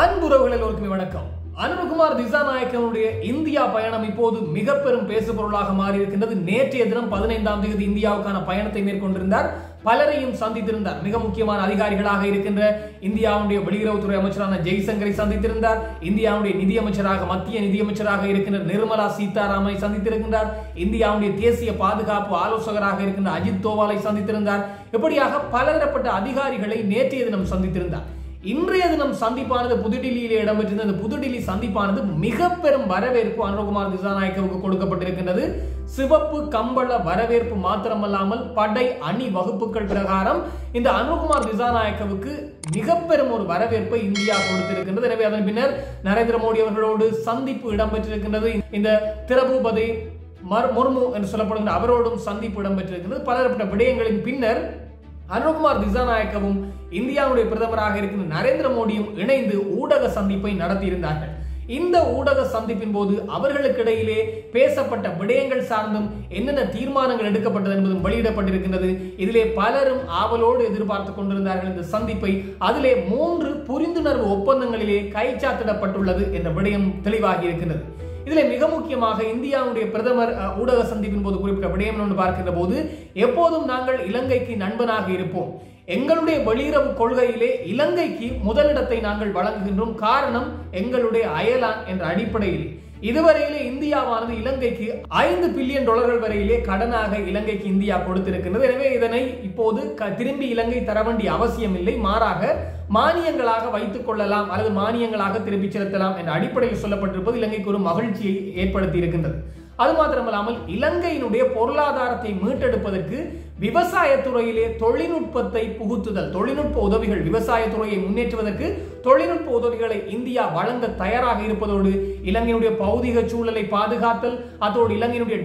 அன்புறவுகள் எல்லோருக்குமே வணக்கம். அனுரகுமார் திசாநாயக்கனுடைய இந்தியா பயணம் இப்போது மிக பெரும் பேசுபொருளாக மாறி இருக்கின்றது. நேற்றைய தினம் 15ஆம் தேதி இந்தியாவுக்கான பயணத்தை மேற்கொண்டிருந்தார். பலரையும் சந்தித்திருந்தார். மிக முக்கியமான அதிகாரிகளாக இருக்கின்ற இந்தியாவுடைய வெளியுறவுத்துறை அமைச்சரான ஜெய்சங்கரை சந்தித்திருந்தார். இந்தியாவுடைய நிதியமைச்சராக மத்திய நிதியமைச்சராக இருக்கின்ற நிர்மலா சீதாராமனை சந்தித்திருக்கின்றார். இந்தியாவுடைய தேசிய பாதுகாப்பு ஆலோசகராக இருக்கின்ற அஜித் தோவாலை சந்தித்திருந்தார். இப்படியாக பலதரப்பட்ட அதிகாரிகளை நேற்றைய தினம் சந்தித்திருந்தார். இன்றைய தினம் சந்திப்பானது புதுடில்லியிலே இடம்பெற்றிருந்த அந்த புதுடில்லி சந்திப்பானது மிக பெரும் வரவேற்பு அனுரகுமார் திசாநாயக்கவுக்கு கொடுக்கப்பட்டிருக்கின்றது. சிவப்பு கம்பள வரவேற்பு மாத்திரமல்லாமல் படை அணி வகுப்புகள் பிரகாரம் இந்த அனுரகுமார் திசாநாயக்கவுக்கு மிக பெரும் ஒரு வரவேற்பை இந்தியா கொடுத்திருக்கின்றது. எனவே அதன் பின்னர் நரேந்திர மோடி அவர்களோடு சந்திப்பு இடம்பெற்றிருக்கின்றது. இந்த திரபூபதி முர்மு என்று சொல்லப்படுகின்ற அவரோடும் சந்திப்பு இடம்பெற்றிருக்கின்றது. பலதரப்பட்ட விடயங்களின் பின்னர் அனுரகுமார் திசாநாயக்கவும் இந்தியாவுடைய பிரதமராக இருக்கின்ற நரேந்திர மோடியும் இணைந்து ஊடக சந்திப்பை நடத்தியிருந்தார்கள். இந்த ஊடக சந்திப்பின் போது அவர்களுக்கு இடையிலே பேசப்பட்ட விடயங்கள் சார்ந்தும் என்னென்ன தீர்மானங்கள் எடுக்கப்பட்டது என்பதும் வெளியிடப்பட்டிருக்கின்றது. இதிலே பலரும் ஆவலோடு எதிர்பார்த்துக் கொண்டிருந்தார்கள் இந்த சந்திப்பை. அதிலே 3 புரிந்துணர்வு ஒப்பந்தங்களிலே கைச்சாத்திடப்பட்டுள்ளது என்ற விடயம் தெளிவாகி இருக்கின்றது. இதில் மிக முக்கியமாக இந்தியாவுடைய பிரதமர் ஊடக சந்திப்பின் போது குறிப்பிட்ட விடயம் என்று பார்க்கின்ற போது, எப்போதும் நாங்கள் இலங்கைக்கு நண்பனாக இருப்போம். எங்களுடைய வெளியுறவு கொள்கையிலே இலங்கைக்கு முதலிடத்தை நாங்கள் வழங்குகின்றோம். காரணம் எங்களுடைய அயலான் என்ற அடிப்படையில் இதுவரையிலே இந்தியாவானது இலங்கைக்கு $5 பில்லியன் வரையிலே கடனாக இலங்கைக்கு இந்தியா கொடுத்திருக்கின்றது. எனவே இதனை இப்போது திரும்பி இலங்கை தர வேண்டிய அவசியம் இல்லை. மாறாக மானியங்களாக வைத்துக் கொள்ளலாம் அல்லது மானியங்களாக திருப்பி செலுத்தலாம் என்ற அடிப்படையில் சொல்லப்பட்டிருப்பது இலங்கைக்கு ஒரு மகிழ்ச்சியை ஏற்படுத்தி இருக்கின்றது. அது மாத்திரமல்லாமல் இலங்கையினுடைய பொருளாதாரத்தை மீட்டெடுப்பதற்கு விவசாயத்துறையிலே தொழில்நுட்பத்தை புகுத்துதல், தொழில்நுட்ப உதவிகள், விவசாயத்துறையை முன்னேற்றுவதற்கு தொழில்நுட்ப உதவிகளை இந்தியா வழங்க தயாராக இருப்பதோடு இலங்கையினுடைய பௌதிக சூழலை பாதுகாத்தல், அதோடு இலங்கையினுடைய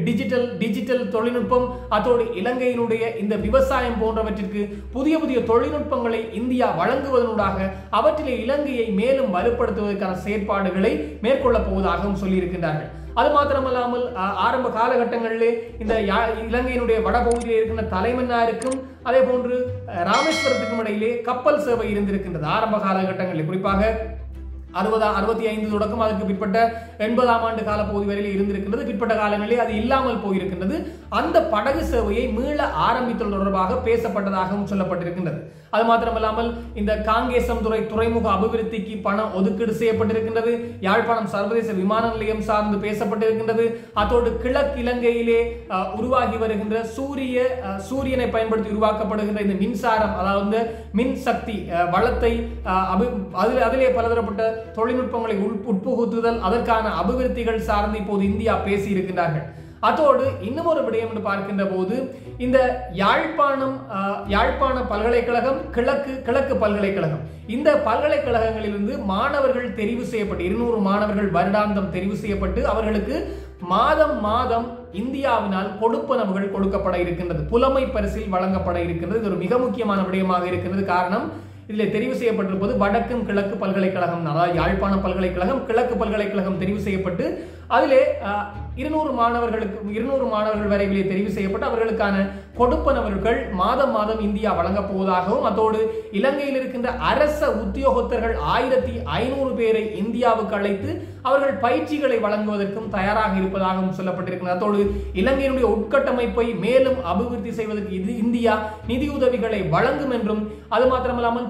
டிஜிட்டல் தொழில்நுட்பம், அதோடு இலங்கையினுடைய இந்த விவசாயம் போன்றவற்றிற்கு புதிய புதிய தொழில்நுட்பங்களை இந்தியா வழங்குவதனூடாக அவற்றிலே இலங்கையை மேலும் வலுப்படுத்துவதற்கான செயற்பாடுகளை மேற்கொள்ளப் போவதாகவும் சொல்லியிருக்கின்றார்கள். அது மாத்திரமல்லாமல் ஆரம்ப காலகட்டங்களிலே இந்த இலங்கையினுடைய வடபகுதியில் இருக்கின்ற தலைமன்னாருக்கும் அதே போன்று ராமேஸ்வரத்துக்கும் இடையிலே கப்பல் சேவை இருந்திருக்கின்றது. ஆரம்ப காலகட்டங்களில் குறிப்பாக 65 தொடக்கம் அதற்கு பிற்பட்ட 80ஆம் ஆண்டு கால பகுதி வரையிலே இருந்திருக்கின்றது. பிற்பட்ட காலங்களிலே அது இல்லாமல் போயிருக்கின்றது. அந்த படகு சேவையை மீள ஆரம்பித்தல் தொடர்பாக பேசப்பட்டதாகவும் சொல்லப்பட்டிருக்கின்றது. அது மாத்திரமல்லாமல் இந்த காங்கேசம் துறைமுக அபிவிருத்திக்கு பணம் ஒதுக்கீடு செய்யப்பட்டிருக்கின்றது. யாழ்ப்பாணம் சர்வதேச விமான நிலையம் சார்ந்து பேசப்பட்டிருக்கின்றது. அதோடு கிழக்கு இலங்கையிலே உருவாகி வருகின்ற சூரியனை பயன்படுத்தி உருவாக்கப்படுகின்ற இந்த மின்சாரம், அதாவது மின் சக்தி வளத்தை அதிலே பலதரப்பட்ட தொழில்நுட்பங்களை உட்புகுத்துதல், அதற்கான அபிவிருத்திகள் சார்ந்து இப்போது இந்தியா பேசி இருக்கின்றார்கள். அதோடு இன்னும் ஒரு விடயம் என்று பார்க்கின்ற போது இந்த யாழ்ப்பாண பல்கலைக்கழகம், கிழக்கு பல்கலைக்கழகம், இந்த பல்கலைக்கழகங்களிலிருந்து மாணவர்கள் தெரிவு செய்யப்பட்டு 200 மாணவர்கள் வருடாந்தம் தெரிவு செய்யப்பட்டு அவர்களுக்கு மாதம் இந்தியாவினால் கொடுப்பனவுகள் கொடுக்கப்பட இருக்கின்றது. புலமை பரிசில் வழங்கப்பட இருக்கின்றது. இது ஒரு மிக முக்கியமான விடயமாக இருக்கின்றது. காரணம், இதில் தெரிவு செய்யப்பட்டிருப்பது வடக்கும் கிழக்கு பல்கலைக்கழகம், அதாவது யாழ்ப்பாண பல்கலைக்கழகம், கிழக்கு பல்கலைக்கழகம் தெரிவு செய்யப்பட்டு அதிலே 200 மாணவர்கள் வரைவிலே தெரிவு செய்யப்பட்டு அவர்களுக்கான கொடுப்பனவர்கள் மாதம் இந்தியா வழங்கப் போவதாகவும், அதோடு இலங்கையில் இருக்கின்ற அரச உத்தியோகத்தர்கள் 1500 பேரை இந்தியாவுக்கு அழைத்து அவர்கள் பயிற்சிகளை வழங்குவதற்கும் தயாராக இருப்பதாகவும் சொல்லப்பட்டிருக்கிறது. அதோடு இலங்கையினுடைய உட்கட்டமைப்பை மேலும் அபிவிருத்தி செய்வதற்கு இந்தியா நிதியுதவிகளை வழங்கும் என்றும், அது மாத்திரமல்லாமல்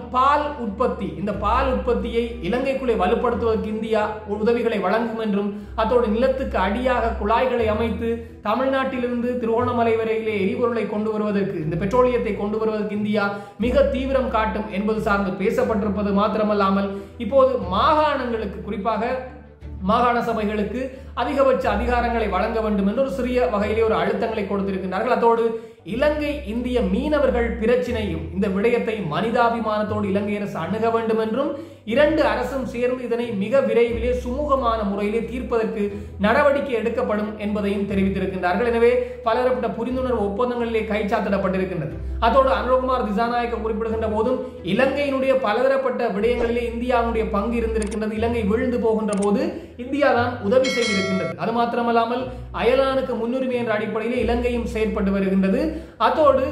இந்த பால் உற்பத்தியை இலங்கைக்குள்ளே வலுப்படுத்துவதற்கு இந்தியா உதவிகளை வழங்கும் என்றும், அதோடு நிலத்துக்கு அடியாக குழாய்களை அமைத்து தமிழ்நாட்டிலிருந்து திருவோணமலை வரையிலே எரிபொருளை கொண்டு வருவதற்கு, இந்த பெட்ரோலியத்தை கொண்டு வருவதற்கு இந்தியா மிக தீவிரம் காட்டும் என்பது சார்ந்து பேசப்பட்டிருப்பது மாத்திரமல்லாமல் இப்போது மாகாணங்களுக்கு, குறிப்பாக மாகாண சபைகளுக்கு அதிகபட்ச அதிகாரங்களை வழங்க வேண்டும் என்று ஒரு சிறிய வகையிலே ஒரு அழுத்தங்களை கொடுத்திருக்கின்றார்கள். அதோடு இலங்கை இந்திய மீனவர்கள் பிரச்சினையும் இந்த விடயத்தை மனிதாபிமானத்தோடு இலங்கை அரசு அணுக வேண்டும் என்றும், 2 அரசும் சேர்ந்து இதனை மிக விரைவிலே சுமூகமான முறையிலே தீர்ப்பதற்கு நடவடிக்கை எடுக்கப்படும் என்பதையும் தெரிவித்திருக்கின்றார்கள். எனவே பலதரப்பட்ட புரிந்துணர்வு ஒப்பந்தங்களிலே கைச்சாத்திடப்பட்டிருக்கின்றது. அதோடு அனுரகுமார் திசாநாயக்க குறிப்பிடுகின்ற போதும் இலங்கையினுடைய பலதரப்பட்ட விடயங்களிலே இந்தியாவுடைய பங்கு இருந்திருக்கின்றது. இலங்கை வீழ்ந்து போகின்ற போது இந்தியா தான் உதவி செய்திருக்கின்றது. அது மாத்திரமல்லாமல் அயலானுக்கு முன்னுரிமை என்ற அடிப்படையிலே இலங்கையும் செயற்பட்டு வருகின்றது. அதோடு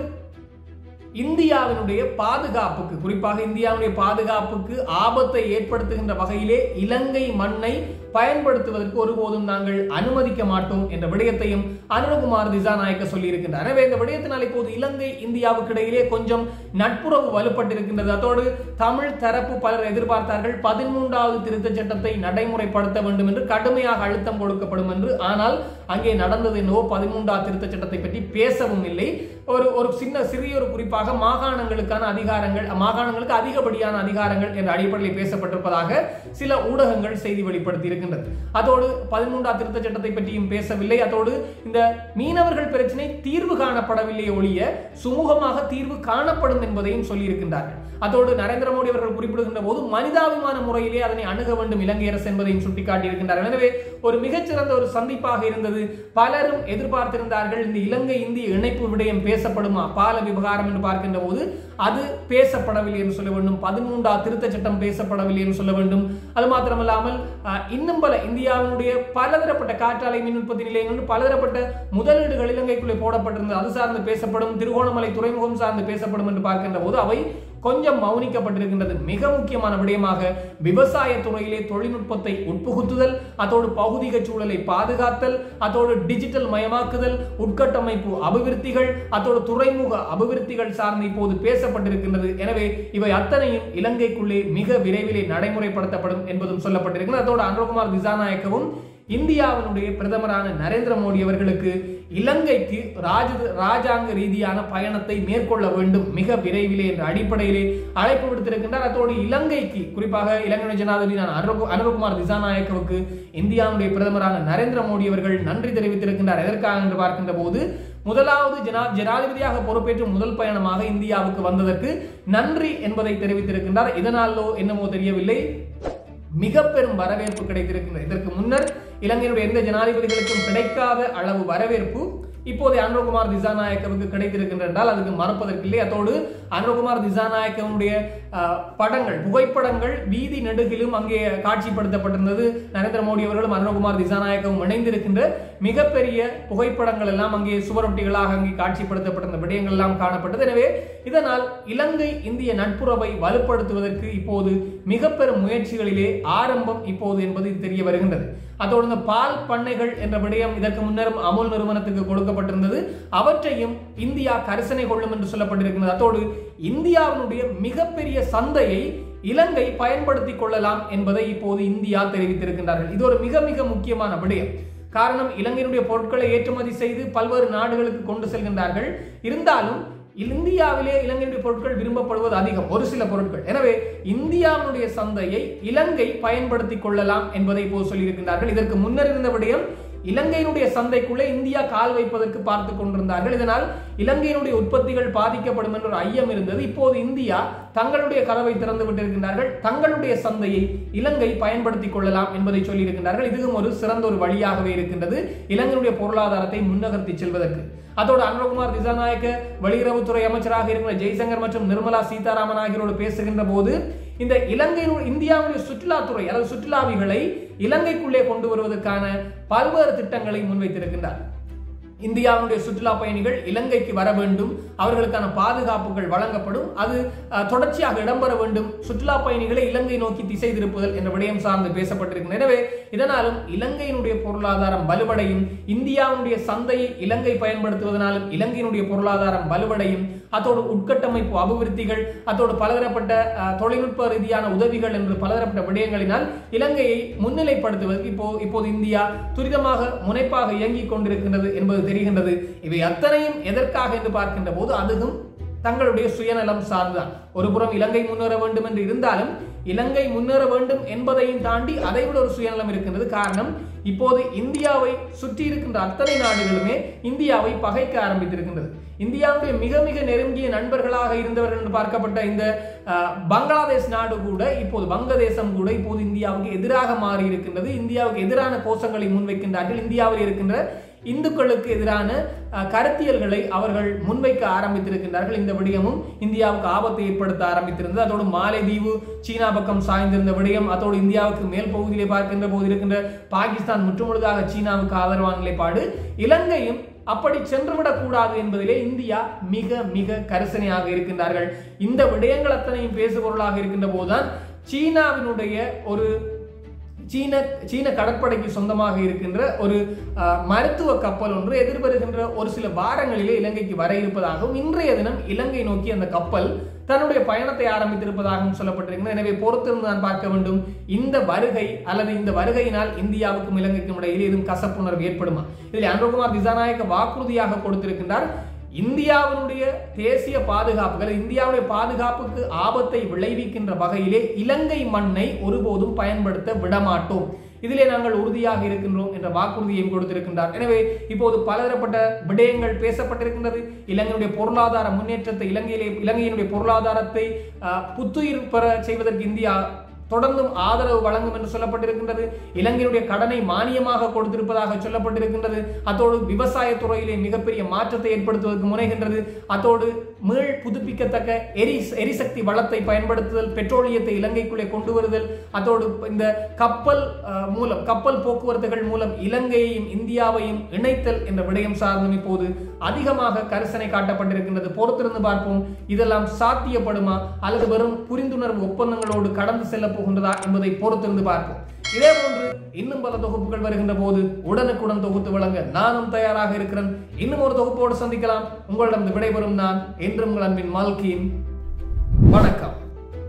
இந்தியாவினுடைய பாதுகாப்புக்கு, குறிப்பாக இந்தியாவுடைய பாதுகாப்புக்கு ஆபத்தை ஏற்படுத்துகின்ற வகையிலே இலங்கை மண்ணை பயன்படுத்துவதற்கு ஒருபோதும் நாங்கள் அனுமதிக்க மாட்டோம் என்ற விடயத்தையும் அனுரகுமார் திசாநாயக்க சொல்லி இருக்கின்றார். எனவே இந்த விடயத்தினால் இப்போது இலங்கை இந்தியாவுக்கு இடையிலே கொஞ்சம் நட்புறவு வலுப்பட்டிருக்கின்றது. அதோடு தமிழ் தரப்பு பலர் எதிர்பார்த்தார்கள் 13வது திருத்தச் சட்டத்தை நடைமுறைப்படுத்த வேண்டும் என்று, கடுமையாக அழுத்தம் கொடுக்கப்படும் என்று. ஆனால் அங்கே நடந்தது என்னவோ 13வது திருத்தச் சட்டத்தை பற்றி பேசவும் இல்லை. ஒரு சிறிய ஒரு குறிப்பாக மாகாணங்களுக்கான அதிகாரங்கள், மாகாணங்களுக்கு அதிகப்படியான அதிகாரங்கள் என்ற அடிப்படையில் பேசப்பட்டிருப்பதாக சில ஊடகங்கள் செய்தி வெளிப்படுத்தி இருக்கின்றது. அதோடு 13வது திருத்த சட்டத்தை பற்றியும் பேசவில்லை. அதோடு இந்த மீனவர்கள் பிரச்சனை தீர்வு காணப்படவில்லை ஒழிய சுமூகமாக தீர்வு காணப்படும் என்பதையும் சொல்லி இருக்கின்றார்கள். அதோடு நரேந்திர மோடி அவர்கள் குறிப்பிடுகின்ற போது மனிதாபிமான முறையிலே அதனை அணுக வேண்டும் இலங்கை அரசு என்பதையும் சுட்டிக்காட்டி இருக்கின்றார்கள். எனவே ஒரு மிகச்சிறந்த ஒரு சந்திப்பாக இருந்தது. பலரும் எதிர்பார்த்திருந்தார்கள் இந்த இலங்கை இந்திய இணைப்பு விடயம் பேசப்படுமா, பால விவகாரம் என்று பார்க்கின்ற போது அது பேசப்படவில்லை என்று சொல்ல வேண்டும். 13வது திருத்த சட்டம் பேசப்படவில்லை என்று சொல்ல வேண்டும். அது மாத்திரமல்லாமல் இன்னும் பல இந்தியாவுடைய பலதரப்பட்ட காற்றாலை மின் உற்பத்தி நிலையங்கள் பலதரப்பட்ட முதலீடுகள் இலங்கைக்குள்ளே போடப்பட்டிருந்தது. அது சார்ந்து பேசப்படும், திருகோணமலை துறைமுகம் சார்ந்து பேசப்படும் என்று பார்க்கின்ற போது அவை கொஞ்சம் மௌனிக்கப்பட்டிருக்கின்றது. மிக முக்கியமான விடயமாக விவசாய துறையிலே தொழில்நுட்பத்தை உட்புகுத்துதல், அதோடு பௌதிக சூழலை பாதுகாத்தல், அதோடு டிஜிட்டல் மயமாக்குதல், உட்கட்டமைப்பு அபிவிருத்திகள், அதோடு துறைமுக அபிவிருத்திகள் சார்ந்து இப்போது பேசப்பட்டிருக்கின்றது. எனவே இவை அத்தனையும் இலங்கைக்குள்ளே மிக விரைவிலே நடைமுறைப்படுத்தப்படும் என்பதும் சொல்லப்பட்டிருக்கிறது. அதோடு அனுரகுமார் திசாநாயக்கவும் இந்தியாவினுடைய பிரதமரான நரேந்திர மோடி அவர்களுக்கு இலங்கைக்கு ராஜாங்க ரீதியான பயணத்தை மேற்கொள்ள வேண்டும் மிக விரைவிலே என்ற அடிப்படையிலே அழைப்பு விடுத்திருக்கின்றார். அதோடு இலங்கைக்கு, குறிப்பாக இலங்கை ஜனாதிபதி அனுரகுமார் திசாநாயக்கவுக்கு இந்தியாவுடைய பிரதமரான நரேந்திர மோடி அவர்கள் நன்றி தெரிவித்திருக்கின்றார். எதற்காக என்று பார்க்கின்ற போது முதலாவது ஜனாதிபதியாக பொறுப்பேற்று முதல் பயணமாக இந்தியாவுக்கு வந்ததற்கு நன்றி என்பதை தெரிவித்திருக்கின்றார். இதனாலோ என்னமோ தெரியவில்லை, மிக பெரும் வரவேற்பு கிடைத்திருக்கின்றது. இதற்கு முன்னர் இலங்கையினுடைய எந்த ஜனாதிபதிகளுக்கும் கிடைக்காத அளவு வரவேற்பு இப்போது அனுரகுமார் திசாநாயக்கவுக்கு கிடைத்திருக்கின்றது என்றால் அதுக்கு மறப்பதற்கில்லை. அதோடு அனுரகுமார் திசாநாயக்கவுடைய படங்கள், புகைப்படங்கள் வீதி நெடுகிலும் அங்கே காட்சிப்படுத்தப்பட்டிருந்தது. நரேந்திர மோடி அவர்களும் அனுரகுமார் திசாநாயக்கவும் இணைந்திருக்கின்ற மிகப்பெரிய புகைப்படங்கள் எல்லாம் அங்கே சுவரொட்டிகளாக அங்கே காட்சிப்படுத்தப்பட்டிருந்த விடயங்கள் எல்லாம் காணப்பட்டது. எனவே இதனால் இலங்கை இந்திய நட்புறவை வலுப்படுத்துவதற்கு இப்போது மிக பெரும் முயற்சிகளிலே ஆரம்பம் இப்போது என்பது தெரிய வருகின்றது. அதோடு இந்த பால் பண்ணைகள் என்ற விடயம் இதற்கு முன்னரும் அமுல் நிறுவனத்துக்கு கொடுக்கப்பட்டிருந்தது. அவற்றையும் இந்தியா கரிசனை கொள்ளும் என்று சொல்லப்பட்டிருக்கிறது. அதோடு இந்தியாவினுடைய மிகப்பெரிய சந்தையை இலங்கை பயன்படுத்திக் கொள்ளலாம் என்பதை இப்போது இந்தியா தெரிவித்திருக்கின்றார்கள். இது ஒரு மிக மிக முக்கியமான விடயம். காரணம், இலங்கையினுடைய பொருட்களை ஏற்றுமதி செய்து பல்வேறு நாடுகளுக்கு கொண்டு செல்கின்றார்கள். இருந்தாலும் இந்தியாவிலே இலங்கையுடைய பொருட்கள் விரும்பப்படுவது அதிகம், ஒரு சில பொருட்கள். எனவே இந்தியாவுடைய சந்தையை இலங்கை பயன்படுத்திக் கொள்ளலாம் என்பதை இப்போது சொல்லியிருக்கின்றார்கள். இதற்கு முன்னர் இருந்த விடயம், இலங்கையினுடைய சந்தைக்குள்ளே இந்தியா கால் வைப்பதற்கு பார்த்து கொண்டிருந்தார்கள். இதனால் இலங்கையினுடைய உற்பத்திகள் பாதிக்கப்படும் என்ற ஒரு ஐயம் இருந்தது. இப்போது இந்தியா தங்களுடைய கதவை திறந்து விட்டிருக்கின்றார்கள். தங்களுடைய சந்தையை இலங்கை பயன்படுத்திக் கொள்ளலாம் என்பதை சொல்லி இருக்கின்றார்கள். இதுவும் ஒரு சிறந்த ஒரு வழியாகவே இருக்கின்றது இலங்கையுடைய பொருளாதாரத்தை முன்னகர்த்தி செல்வதற்கு. அதோடு அனுரகுமார் திசாநாயக்க வெளியுறவுத்துறை அமைச்சராக இருக்கிற ஜெய்சங்கர் மற்றும் நிர்மலா சீதாராமன் ஆகியோரோடு பேசுகின்ற போது இந்த இந்தியாவுடைய சுற்றுலாத்துறை, அதாவது சுற்றுலாவிகளை இலங்கைக்குள்ளே கொண்டு வருவதற்கான பல்வேறு திட்டங்களை முன்வைத்திருக்கின்றார். இந்தியாவுடைய சுற்றுலா பயணிகள் இலங்கைக்கு வர வேண்டும், அவர்களுக்கான பாதுகாப்புகள் வழங்கப்படும், அது தொடர்ச்சியாக இடம்பெற வேண்டும், சுற்றுலா பயணிகளை இலங்கை நோக்கி திசை திருப்புதல் என்ற விடயம் சார்ந்து பேசப்பட்டிருக்கிறது. எனவே இதனாலும் இலங்கையினுடைய பொருளாதாரம் வலுவடையும், இந்தியாவுடைய சந்தையை இலங்கை பயன்படுத்துவதனாலும் இலங்கையினுடைய பொருளாதாரம் வலுவடையும். அதோடு உட்கட்டமைப்பு அபிவிருத்திகள், அதோடு பலதரப்பட்ட தொழில்நுட்ப ரீதியான உதவிகள் என்று பலதரப்பட்ட விடயங்களினால் இலங்கையை முன்னிலைப்படுத்துவதற்கு இப்போது இந்தியா துரிதமாக முனைப்பாக இயங்கிக் கொண்டிருக்கின்றது என்பது தெரிகின்றது. இவை அத்தனையும் எதற்காக என்று பார்க்கின்ற போது அதுவும் தங்களுடைய சுயநலம் சார்ந்துதான். ஒரு புறம் இலங்கை முன்னேற வேண்டும் என்று இருந்தாலும் இலங்கை முன்னேற வேண்டும் என்பதையும் தாண்டி அதைவிட ஒரு சுயநலம் இருக்கின்றது. காரணம், இப்போது இந்தியாவை சுற்றி இருக்கின்ற அத்தனை நாடுகளுமே இந்தியாவை பகைக்க ஆரம்பித்திருக்கின்றது. இந்தியாவுடைய மிக மிக நெருங்கிய நண்பர்களாக இருந்தவர்கள் என்று பார்க்கப்பட்ட இந்த பங்களாதேஷ் நாடு கூட இப்போது, வங்கதேசம் கூட இப்போது இந்தியாவுக்கு எதிராக மாறி இருக்கின்றது. இந்தியாவுக்கு எதிரான கோஷங்களை முன்வைக்கின்றார்கள். இந்தியாவில் இருக்கின்ற இந்துக்களுக்கு எதிரான கருத்தியல்களை அவர்கள் முன்வைக்க ஆரம்பித்திருக்கின்றார்கள். இந்த விடயமும் இந்தியாவுக்கு ஆபத்தை ஏற்படுத்த ஆரம்பித்திருந்தது. அதோடு மாலைதீவு சீனா பக்கம் சாய்ந்திருந்த விடயம், அதோடு இந்தியாவுக்கு மேல் பகுதியிலே பார்க்கின்ற போது இருக்கின்ற பாகிஸ்தான் முற்றுமுழுதாக சீனாவுக்கு ஆதரவான நிலைப்பாடு, இலங்கையும் அப்படி சென்றுவிடக் கூடாது என்பதிலே இந்தியா மிக மிக கரிசனையாக இருக்கின்றார்கள். இந்த விடயங்கள் அத்தனையும் பேசுபொருளாக இருக்கின்ற போதுதான் சீனாவினுடைய ஒரு சீன கடற்படைக்கு சொந்தமாக இருக்கின்ற ஒரு மருத்துவ கப்பல் ஒன்று எதிர்வருகின்ற ஒரு சில வாரங்களிலே இலங்கைக்கு வர இருப்பதாகவும் இன்றைய தினம் இலங்கை நோக்கி அந்த கப்பல் தன்னுடைய பயணத்தை ஆரம்பித்திருப்பதாகவும் சொல்லப்பட்டிருக்கிறது. எனவே பொறுத்திருந்து நான் பார்க்க வேண்டும், இந்த வருகை அல்லது இந்த வருகையினால் இந்தியாவுக்கும் இலங்கைக்கும் இடையில் இதுவும் கசப்புணர்வு ஏற்படுமா? இதில் அனுரகுமார் திசாநாயக்க வாக்குறுதியாக கொடுத்திருக்கின்றார், இந்தியாவினுடைய தேசிய பாதுகாப்புகள் இந்தியாவுடைய பாதுகாப்புக்கு ஆபத்தை விளைவிக்கின்ற வகையிலே இலங்கை மண்ணை ஒருபோதும் பயன்படுத்த விடமாட்டோம், இதிலே நாங்கள் உறுதியாக இருக்கின்றோம் என்ற வாக்குறுதியையும் கொடுத்திருக்கின்றார். எனவே இப்போது பலதரப்பட்ட விடயங்கள் பேசப்பட்டிருக்கின்றது. இலங்கையுடைய பொருளாதார முன்னேற்றத்தை இலங்கையினுடைய பொருளாதாரத்தை புத்துயிர் பெற செய்வதற்கு இந்தியா தொடர்ந்தும் ஆதரவு வழங்கும் என்று சொல்லப்பட்டிருக்கின்றது. இலங்கையுடைய கடனை மானியமாக கொடுத்திருப்பதாக சொல்லப்பட்டிருக்கின்றது. அத்தோடு விவசாய துறையிலே மிகப்பெரிய மாற்றத்தை ஏற்படுத்துவதற்கு முனைகின்றது. அத்தோடு மீள் புதுப்பிக்கத்தக்க எரிசக்தி வளத்தை பயன்படுத்துதல், பெட்ரோலியத்தை இலங்கைக்குள்ளே கொண்டு வருதல், அத்தோடு இந்த கப்பல் போக்குவரத்துகள் மூலம் இலங்கையையும் இந்தியாவையும் இணைத்தல் என்ற விடயம் சார்ந்தும் இப்போது அதிகமாக கரிசனை காட்டப்பட்டிருக்கின்றது. பொறுத்திருந்து பார்ப்போம், இதெல்லாம் சாத்தியப்படுமா அல்லது வெறும் புரிந்துணர்வு ஒப்பந்தங்களோடு கடந்து செல்ல போகின்றதா என்பதை பொறுத்திருந்து பார்ப்போம். இதே போன்று இன்னும் பல தொகுப்புகள் வருகின்ற போது உடனுக்குடன் தொகுத்து வழங்க நானும் தயாராக இருக்கிறேன். இன்னும் ஒரு தொகுப்போடு சந்திக்கலாம். உங்களிடம் விடைபெறும் நான் என்றும் உங்கள் அன்பின் மால்கின்.